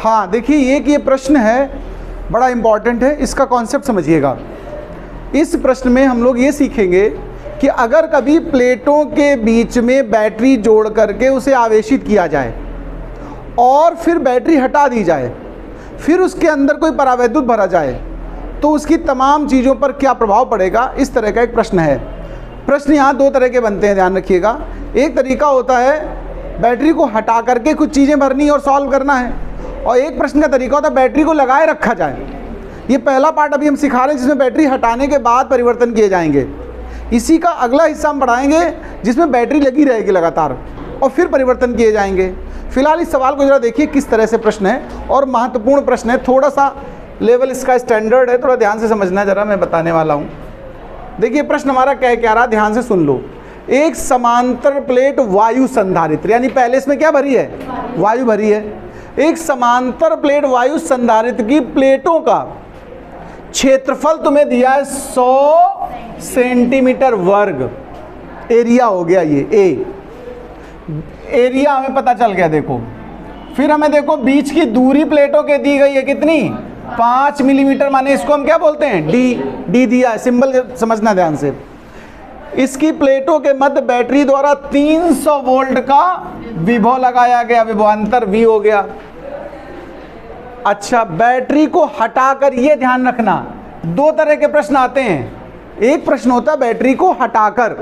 हाँ देखिए ये प्रश्न है, बड़ा इम्पॉर्टेंट है, इसका कॉन्सेप्ट समझिएगा। इस प्रश्न में हम लोग ये सीखेंगे कि अगर कभी प्लेटों के बीच में बैटरी जोड़ करके उसे आवेशित किया जाए और फिर बैटरी हटा दी जाए, फिर उसके अंदर कोई परावैद्युत भरा जाए, तो उसकी तमाम चीज़ों पर क्या प्रभाव पड़ेगा, इस तरह का एक प्रश्न है। प्रश्न यहाँ दो तरह के बनते हैं, ध्यान रखिएगा। एक तरीका होता है बैटरी को हटा करके कुछ चीज़ें भरनी और सॉल्व करना है, और एक प्रश्न का तरीका होता है बैटरी को लगाए रखा जाए। ये पहला पार्ट अभी हम सिखा रहे हैं जिसमें बैटरी हटाने के बाद परिवर्तन किए जाएंगे। इसी का अगला हिस्सा हम पढ़ाएंगे जिसमें बैटरी लगी रहेगी लगातार और फिर परिवर्तन किए जाएंगे। फिलहाल इस सवाल को जरा देखिए किस तरह से प्रश्न है, और महत्वपूर्ण प्रश्न है, थोड़ा सा लेवल इसका स्टैंडर्ड है, थोड़ा ध्यान से समझना जरा, मैं बताने वाला हूँ। देखिए प्रश्न हमारा क्या रहा, ध्यान से सुन लो। एक समांतर प्लेट वायु संधारित्र, यानी पहले इसमें क्या भरी है, वायु भरी है। एक समांतर प्लेट वायु संधारित्र की प्लेटों का क्षेत्रफल तुम्हें दिया है 100 सेंटीमीटर वर्ग। एरिया हो गया ये ए, एरिया हमें पता चल गया। देखो फिर हमें देखो बीच की दूरी प्लेटों के दी गई है कितनी, 5 मिलीमीटर, माने इसको हम क्या बोलते हैं, डी दिया है, सिंबल समझना ध्यान से। इसकी प्लेटों के मध्य बैटरी द्वारा 300 वोल्ट का विभव लगाया गया, विभवांतर V हो गया। अच्छा, बैटरी को हटाकर, ये ध्यान रखना, दो तरह के प्रश्न आते हैं। एक प्रश्न होता है बैटरी को हटाकर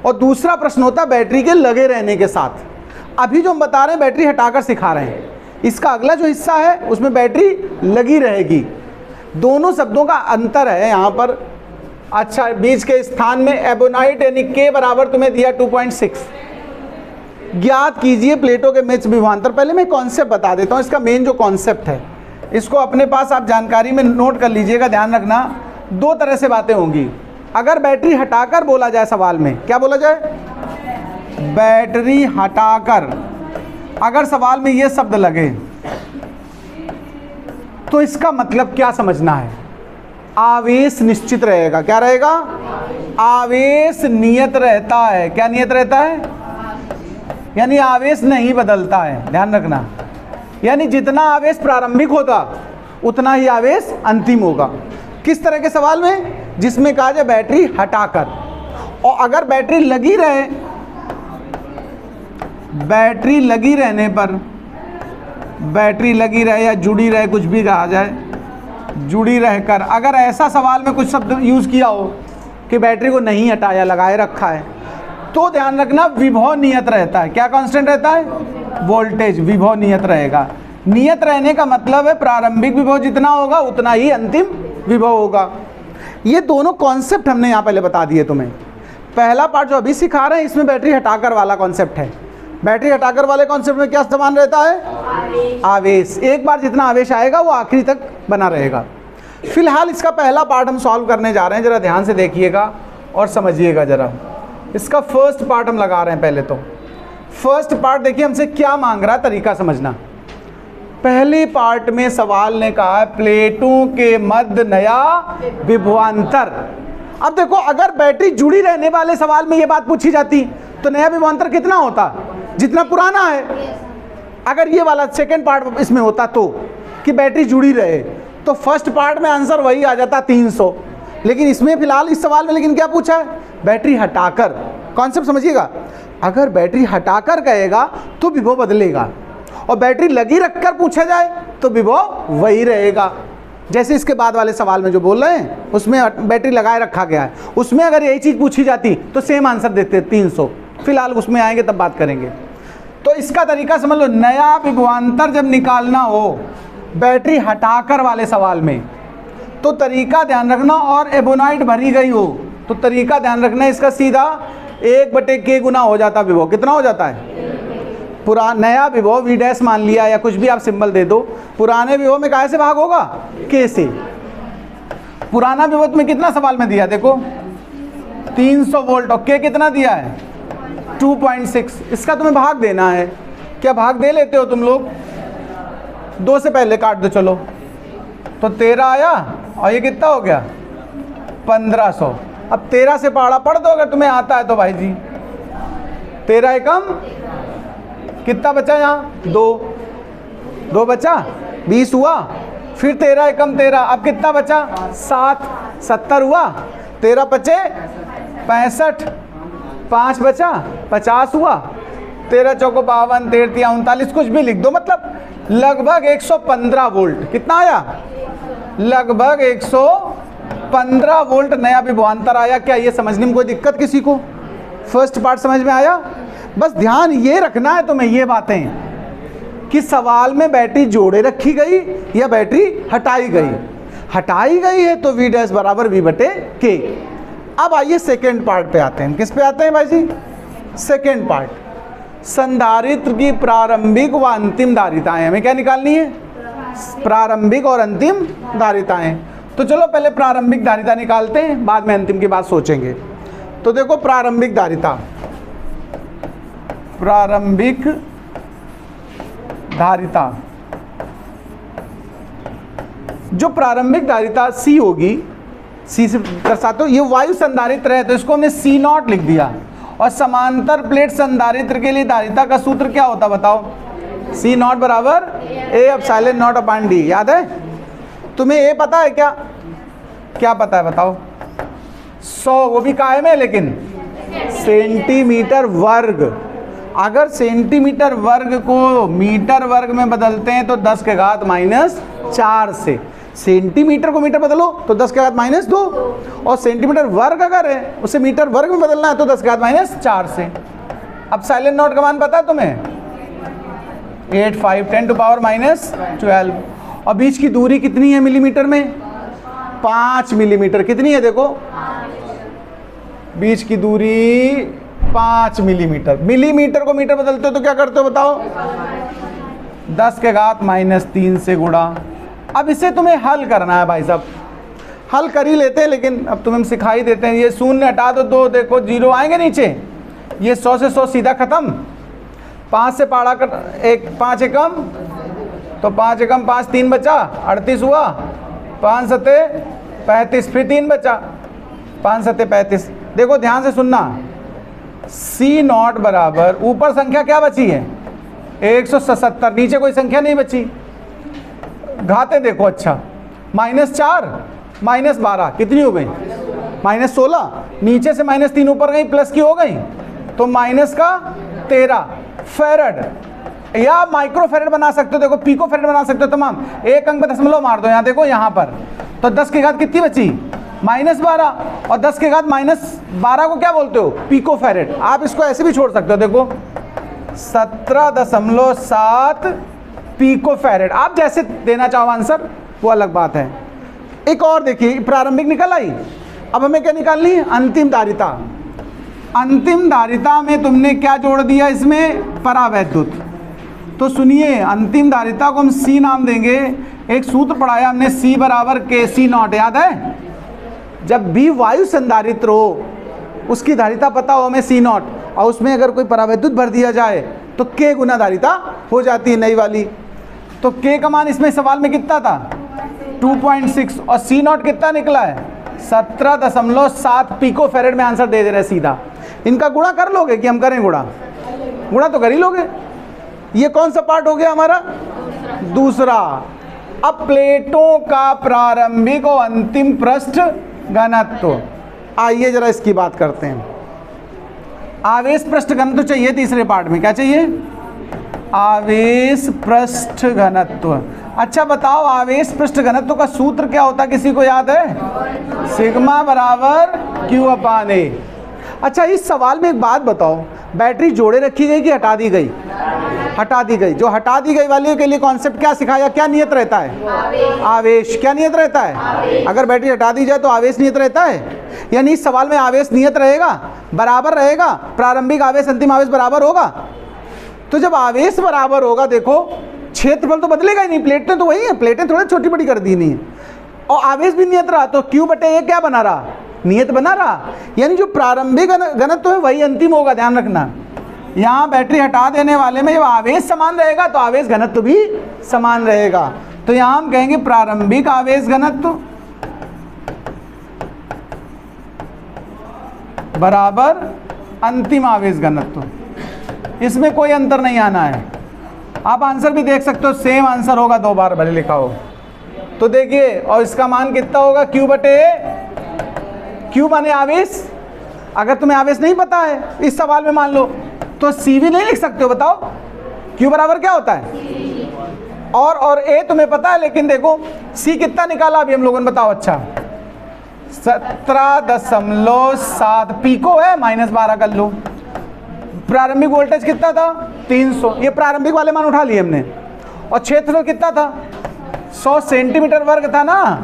और दूसरा प्रश्न होता है बैटरी के लगे रहने के साथ। अभी जो हम बता रहे हैं बैटरी हटाकर सिखा रहे हैं, इसका अगला जो हिस्सा है उसमें बैटरी लगी रहेगी। दोनों शब्दों का अंतर है यहाँ पर। अच्छा, बीच के स्थान में एबोनाइट यानी के बराबर तुम्हें दिया 2.6। ज्ञात कीजिए प्लेटों के मध्य विभवांतर। पहले मैं कॉन्सेप्ट बता देता हूँ, इसका मेन जो कॉन्सेप्ट है इसको अपने पास आप जानकारी में नोट कर लीजिएगा। ध्यान रखना, दो तरह से बातें होंगी। अगर बैटरी हटाकर बोला जाए सवाल में, क्या बोला जाए, बैटरी हटाकर, अगर सवाल में ये शब्द लगे तो इसका मतलब क्या समझना है, आवेश निश्चित रहेगा। क्या रहेगा, आवेश नियत रहता है। क्या नियत रहता है, यानी आवेश नहीं बदलता है। ध्यान रखना, यानी जितना आवेश प्रारंभिक होगा उतना ही आवेश अंतिम होगा। किस तरह के सवाल में, जिसमें कहा जाए बैटरी हटाकर, और अगर बैटरी लगी रहे, बैटरी लगी रहने पर, बैटरी लगी रहे या जुड़ी रहे, कुछ भी कहा जाए, जुड़ी रहकर, अगर ऐसा सवाल में कुछ शब्द यूज किया हो कि बैटरी को नहीं हटाया, लगाए रखा है, तो ध्यान रखना विभव नियत रहता है। क्या कांस्टेंट रहता है, वोल्टेज। विभव नियत रहेगा। नियत रहने का मतलब है प्रारंभिक विभव जितना होगा उतना ही अंतिम विभव होगा। ये दोनों कॉन्सेप्ट हमने यहाँ पहले बता दिए तुम्हें। पहला पार्ट जो अभी सिखा रहे हैं इसमें बैटरी हटाकर वाला कॉन्सेप्ट है। बैटरी हटाकर वाले कॉन्सेप्ट में क्या समान रहता है, आवेश। एक बार जितना आवेश आएगा वो आखिरी तक बना रहेगा। फिलहाल इसका पहला पार्ट हम सॉल्व करने जा रहे हैं, जरा ध्यान से देखिएगा और समझिएगा जरा। इसका फर्स्ट पार्ट हम लगा रहे हैं। पहले तो फर्स्ट पार्ट देखिए हमसे क्या मांग रहा है, तरीका समझना। पहले पार्ट में सवाल ने कहा है प्लेटों के मध्य नया विभवांतर। अब देखो अगर बैटरी जुड़ी रहने वाले सवाल में ये बात पूछी जाती तो नया विभवांतर कितना होता, जितना पुराना है। अगर ये वाला सेकंड पार्ट इसमें होता तो कि बैटरी जुड़ी रहे, तो फर्स्ट पार्ट में आंसर वही आ जाता 300। लेकिन इसमें फिलहाल इस सवाल में लेकिन क्या पूछा है, बैटरी हटाकर। कॉन्सेप्ट समझिएगा, अगर बैटरी हटाकर कहेगा तो विभव बदलेगा, और बैटरी लगी रखकर पूछा जाए तो विभव वही रहेगा। जैसे इसके बाद वाले सवाल में जो बोल रहे हैं उसमें बैटरी लगाए रखा गया है, उसमें अगर यही चीज़ पूछी जाती तो सेम आंसर देते 300। फिलहाल उसमें आएंगे तब बात करेंगे। तो इसका तरीका समझ लो, नया विभवांतर जब निकालना हो बैटरी हटाकर वाले सवाल में तो तरीका ध्यान रखना, और एबोनाइट भरी गई हो तो तरीका ध्यान रखना, इसका सीधा 1/k गुना हो जाता विभव। कितना हो जाता है, नया विभव V डैश मान लिया या कुछ भी आप सिंबल दे दो, पुराने विभव में काहे से भाग होगा, K से। पुराना विभव तुम्हें कितना सवाल में दिया, देखो 300 वोल्ट, और K कितना दिया है 2.6। इसका तुम्हें भाग देना है। क्या भाग दे लेते हो तुम लोग, 2 से पहले काट दो चलो, तो 13 आया, और ये कितना हो गया 1500। अब 13 से पहाड़ा पढ़ दो अगर तुम्हें आता है तो भाई जी। 13 एकम कितना बचा, यहाँ 2 बचा, 20 हुआ, फिर 13 एकम 13, अब कितना बचा 7, 70 हुआ, 13 पचे 65, 5 बचा 50 हुआ, 13 चौको 52, 13 39, कुछ भी लिख दो, मतलब लगभग 115 वोल्ट। कितना आया? लगभग 115 वोल्ट नया विभवांतर आया। क्या ये समझने में कोई दिक्कत किसी को? फर्स्ट पार्ट समझ में आया? बस ध्यान ये रखना है तुम्हें ये बातें कि सवाल में बैटरी जोड़े रखी गई या बैटरी हटाई गई। हटाई गई है तो V डैश बराबर V बटे K। अब आइए सेकेंड पार्ट पे आते हैं। किस पे आते हैं भाई जी? सेकेंड पार्ट, संधारित्र की प्रारंभिक व अंतिम धारिताएं। हमें क्या निकालनी है? प्रारंभिक और अंतिम धारिताएं। तो चलो पहले प्रारंभिक धारिता निकालते हैं, बाद में अंतिम की बात सोचेंगे। तो देखो प्रारंभिक धारिता, प्रारंभिक धारिता, जो प्रारंभिक धारिता C होगी, C से दर्शाते हो, ये वायु संधारित्र है तो इसको हमने C0 लिख दिया। और समांतर प्लेट संधारित्र के लिए धारिता का सूत्र क्या होता बताओ? C0 बराबर A epsilon not upon D। याद है तुम्हें? A पता है क्या? क्या पता है बताओ? 100, वो भी कायम है लेकिन सेंटीमीटर वर्ग। अगर सेंटीमीटर वर्ग को मीटर वर्ग में बदलते हैं तो 10 के घात -4 से। सेंटीमीटर को मीटर बदलो तो 10 के घात -2, और सेंटीमीटर वर्ग अगर है उसे मीटर वर्ग में बदलना है तो 10 के घात -4 से। अब साइलेंट नोट का मान पता है तुम्हें? 8, 5, 10 टू पावर -12। और बीच की दूरी कितनी है मिलीमीटर में? 5 मिलीमीटर। कितनी है देखो? बीच की दूरी 5 मिलीमीटर। मिलीमीटर को मीटर बदलते हो तो क्या करते हो बताओ? 10 के घात -3 से गुणा। अब इसे तुम्हें हल करना है भाई साहब। हल कर ही लेते हैं लेकिन अब तुम्हें सिखाई देते हैं। ये शून्य हटा दो तो देखो 0 आएंगे नीचे। ये 100 से 100 सीधा खत्म। 5 से पाड़ा कर 5 एकम, तो 5 एकम 5, 3 बचा 38 हुआ, 5 सते 35, फिर 3 बचा 5 सते 35। देखो ध्यान से सुनना, C0 बराबर ऊपर संख्या क्या बची है? 177, नीचे कोई संख्या नहीं बची। घाते देखो, अच्छा -4 -12 कितनी हो गई? -16। नीचे से -3 ऊपर गई, प्लस की हो गई तो -13 फेरड, या माइक्रो फेरड बना सकते हो। देखो पिको फेरड बना सकते हो तमाम। एक अंक पे दशमलव मार दो, यहाँ देखो यहाँ पर, तो 10 की घात कितनी बची? -12। और 10 के घात -12 को क्या बोलते हो? Pico farad. आप इसको ऐसे भी छोड़ सकते हो, देखो 17.7 पिको फेरड। आप जैसे देना चाहो आंसर वो अलग बात है। एक और देखिए, प्रारंभिक निकल आई। अब हमें क्या निकालनी है? अंतिम धारिता। अंतिम धारिता में तुमने क्या जोड़ दिया इसमें? परावैद्युत। तो सुनिए, अंतिम धारिता को हम C नाम देंगे। एक सूत्र पढ़ाया हमने, C बराबर KC0, याद है? जब भी वायु संधारित्र हो उसकी धारिता पता हो हमें C0, और उसमें अगर कोई परावैद्युत भर दिया जाए तो K गुना धारिता हो जाती है नई वाली। तो K का मान इसमें सवाल में कितना था? 2.6, और C0 कितना निकला है? 17.7 पिको फेरेड में आंसर दे रहे सीधा। इनका गुणा कर लोगे कि हम करें गुणा? गुणा तो कर ही लोगे। ये कौन सा पार्ट हो गया हमारा? दूसरा। अब प्लेटों का प्रारंभिक और अंतिम पृष्ठ घनत्व, आइए जरा इसकी बात करते हैं। आवेश पृष्ठ घनत्व चाहिए तीसरे पार्ट में। क्या चाहिए? आवेश पृष्ठ घनत्व। अच्छा बताओ, आवेश पृष्ठ घनत्व का सूत्र क्या होता है, किसी को याद है? सिग्मा बराबर Q अपान A। अच्छा इस सवाल में एक बात बताओ, बैटरी जोड़े रखी गई कि हटा दी गई? हटा दी गई। जो हटा दी गई वाली के लिए कॉन्सेप्ट क्या सिखाया? क्या नियत रहता है? आवेश। क्या नियत रहता है? अगर बैटरी हटा दी जाए तो आवेश नियत रहता है। यानी इस सवाल में आवेश नियत रहेगा, बराबर रहेगा, प्रारंभिक आवेश अंतिम आवेश बराबर होगा। तो जब आवेश बराबर होगा, देखो क्षेत्रफल तो बदलेगा ही नहीं, प्लेटें तो वही है, प्लेटें थोड़ी छोटी बड़ी कर दी नहीं, और आवेश भी नियत रहा, तो Q बटे A क्या बना रहा? नियत बना रहा। यानी जो प्रारंभिक घनत्व है वही अंतिम होगा, ध्यान रखना। यहाँ बैटरी हटा देने वाले में जब आवेश समान रहेगा तो आवेश घनत्व भी समान रहेगा। तो यहाँ हम कहेंगे प्रारंभिक आवेश घनत्व बराबर अंतिम आवेश घनत्व। इसमें कोई अंतर नहीं आना है। आप आंसर भी देख सकते हो, सेम आंसर होगा, 2 बार भले लिखा हो। तो देखिए, और इसका मान कितना होगा, Q बटे Q माने आवेश। अगर तुम्हें आवेश नहीं पता है इस सवाल में मान लो, तो C भी नहीं लिख सकते हो। बताओ Q बराबर क्या होता है, और A तुम्हें पता है, लेकिन देखो C कितना निकाला अभी हम लोगों ने, बताओ। अच्छा 17.7 पिको है, -12 कर लो। प्रारंभिक वोल्टेज कितना था, 300, ये प्रारंभिक वाले मान उठा लिए हमने। और क्षेत्रफल कितना था, 100 सेंटीमीटर वर्ग था ना,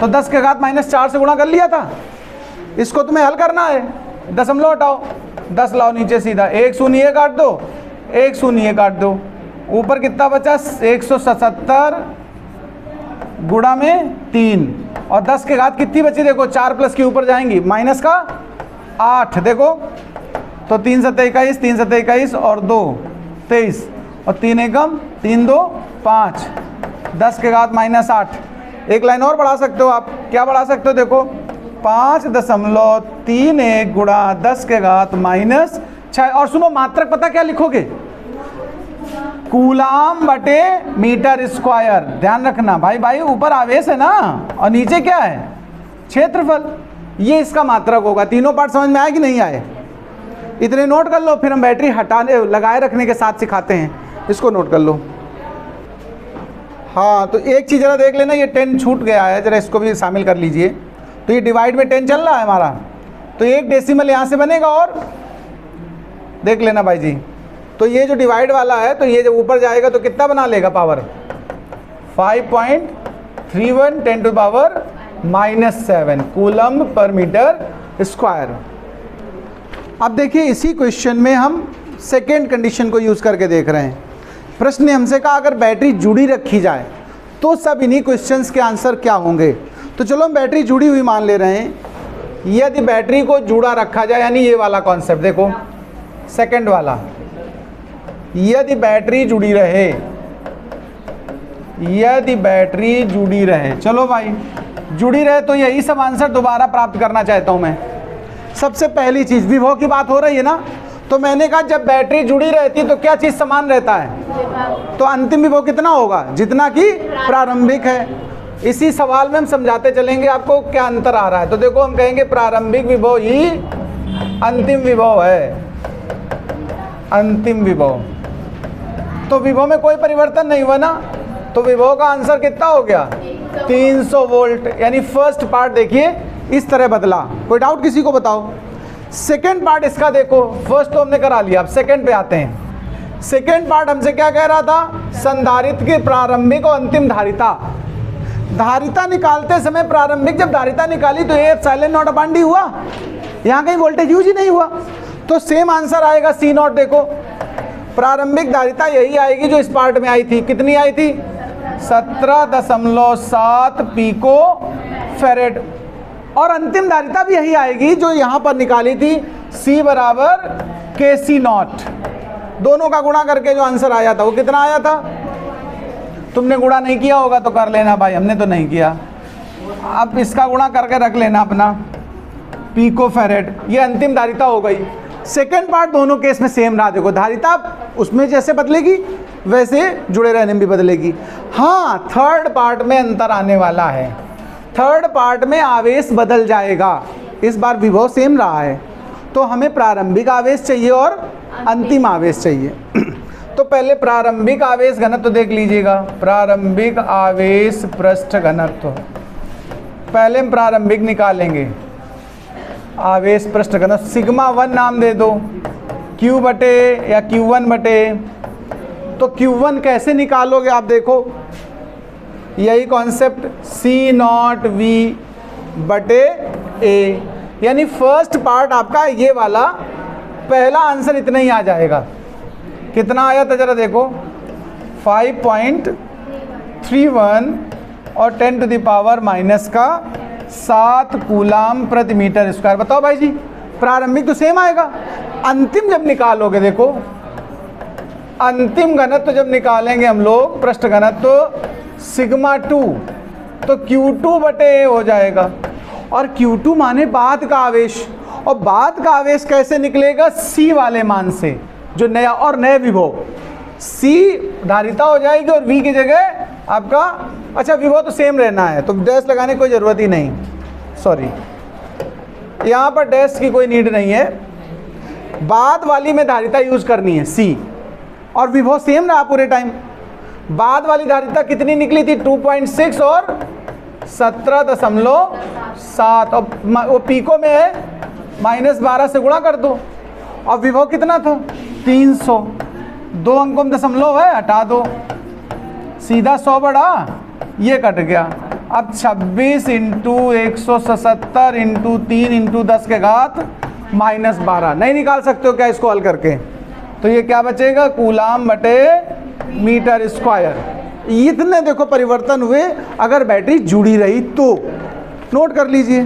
तो 10 के घात -4 से गुणा कर लिया था। इसको तुम्हें हल करना है, दशमलव हटाओ, 10 लाओ नीचे सीधा, 1 शून्य ये काट दो, 1 शून्य ये काट दो, ऊपर कितना बचा, 177 गुणा में 3, और 10 के घात कितनी बची, देखो 4 प्लस के ऊपर जाएंगी, माइनस का 8, देखो तो 3 7 21, 3 7 21 और 2 23, और 3 एकम 3 2 5, 10 के घात -8। एक लाइन और बढ़ा सकते हो आप, क्या बढ़ा सकते हो, देखो 5.31 गुणा 10 के घात -6। और सुनो, मात्रक पता क्या लिखोगे, कूलाम बटे मीटर स्क्वायर। ध्यान रखना भाई, ऊपर आवेश है ना, और नीचे क्या है, क्षेत्रफल। ये इसका मात्रक होगा। तीनों पार्ट समझ में आए कि नहीं आए, इतने नोट कर लो, फिर हम बैटरी हटाने लगाए रखने के साथ सिखाते हैं, इसको नोट कर लो। हाँ, तो एक चीज़ जरा देख लेना, ये 10 छूट गया है, जरा इसको भी शामिल कर लीजिए। तो ये डिवाइड में 10 चल रहा है हमारा, तो एक डेसिमल यहाँ से बनेगा, और देख लेना भाई जी। तो ये जो डिवाइड वाला है, तो ये जब ऊपर जाएगा तो कितना बना लेगा power, 5.31 10⁻⁻7 coulomb per meter square. अब देखिए, इसी क्वेश्चन में हम सेकेंड कंडीशन को यूज़ करके देख रहे हैं। प्रश्न ने हमसे कहा अगर बैटरी जुड़ी रखी जाए तो सब इन्हीं क्वेश्चंस के आंसर क्या होंगे। तो चलो हम बैटरी जुड़ी हुई मान ले रहे हैं। यदि बैटरी को जुड़ा रखा जाए, यानी ये वाला कॉन्सेप्ट देखो, सेकंड वाला, यदि बैटरी जुड़ी रहे, यदि बैटरी जुड़ी रहे, चलो भाई जुड़ी रहे, तो यही सब आंसर दोबारा प्राप्त करना चाहता हूं मैं। सबसे पहली चीज, विभव की बात हो रही है ना, तो मैंने कहा जब बैटरी जुड़ी रहती तो क्या चीज समान रहता है, तो अंतिम विभव कितना होगा, जितना कि प्रारंभिक है। इसी सवाल में हम समझाते चलेंगे आपको क्या अंतर आ रहा है। तो देखो, हम कहेंगे प्रारंभिक विभव ही अंतिम विभव है, अंतिम विभव। तो विभव में कोई परिवर्तन नहीं हुआ ना, तो विभव का आंसर कितना हो गया, 300 वोल्ट। यानी फर्स्ट पार्ट देखिए इस तरह बदला। कोई डाउट किसी को, बताओ। सेकेंड पार्ट इसका देखो, फर्स्ट तो हमने करा लिया, अब सेकेंड पे आते हैं। सेकेंड पार्ट हमसे क्या कह रहा था, संधारित्र की प्रारंभिक और अंतिम धारिता। धारिता निकालते समय प्रारंभिक जब धारिता निकाली तो A epsilon not upon D हुआ, यहाँ कहीं वोल्टेज यूज ही नहीं हुआ, तो सेम आंसर आएगा सी नॉट। देखो प्रारंभिक धारिता यही आएगी जो इस पार्ट में आई थी, कितनी आई थी, 17.7 पिको फेरेड। और अंतिम धारिता भी यही आएगी जो यहाँ पर निकाली थी, C बराबर के सी नॉट। दोनों का गुणा करके जो आंसर आया था वो कितना आया था, तुमने गुणा नहीं किया होगा तो कर लेना भाई, हमने तो नहीं किया। अब इसका गुणा करके रख लेना अपना, पिको फेरेड। ये अंतिम धारिता हो गई। सेकेंड पार्ट दोनों केस में सेम रहा। देखो धारिता उसमें जैसे बदलेगी वैसे जुड़े रहने में भी बदलेगी। हाँ, थर्ड पार्ट में अंतर आने वाला है। थर्ड पार्ट में आवेश बदल जाएगा। इस बार विभव सेम रहा है, तो हमें प्रारंभिक आवेश चाहिए और अंतिम आवेश चाहिए। तो पहले प्रारंभिक आवेश घनत्व देख लीजिएगा, प्रारंभिक आवेश पृष्ठ घनत्व। पहले हम प्रारंभिक निकालेंगे, आवेश पृष्ठ घनत्व सिग्मा 1 नाम दे दो, Q बटे या Q1 बटे। तो Q1 कैसे निकालोगे आप देखो, यही कॉन्सेप्ट C नॉट V बटे A, यानी फर्स्ट पार्ट आपका ये वाला, पहला आंसर इतना ही आ जाएगा। कितना आया था जरा देखो, 5.31 और 10⁻⁻7 कूलाम प्रति मीटर स्क्वायर। बताओ भाई जी, प्रारंभिक तो सेम आएगा। अंतिम जब निकालोगे, देखो अंतिम घनत्व जब निकालेंगे हम लोग, पृष्ठ घनत्व सिग्मा 2, तो Q2 बटे A हो जाएगा। और Q2 माने बाद का आवेश, और बाद का आवेश कैसे निकलेगा, C वाले मान से, जो नया और नए विभव। C धारिता हो जाएगी और V की जगह आपका, अच्छा विभव तो सेम रहना है तो डैश लगाने की कोई ज़रूरत ही नहीं, सॉरी यहाँ पर डैश की कोई नीड नहीं है। बाद वाली में धारिता यूज करनी है C, और विभव सेम रहा पूरे टाइम। बाद वाली धारिता कितनी निकली थी 2.6 और 17.7, और वो पीको में है -12 से गुणा कर दो। और विभव कितना था 300, 2 अंकों में दशमलव है हटा दो, सीधा 100 बढ़ा, ये कट गया। अब 26 इंटू 177 इंटू 3 इंटू 10 के घात -12 नहीं निकाल सकते हो क्या इसको हल करके? तो ये क्या बचेगा, कूलाम बटे मीटर स्क्वायर। इतने देखो परिवर्तन हुए अगर बैटरी जुड़ी रही तो, नोट कर लीजिए।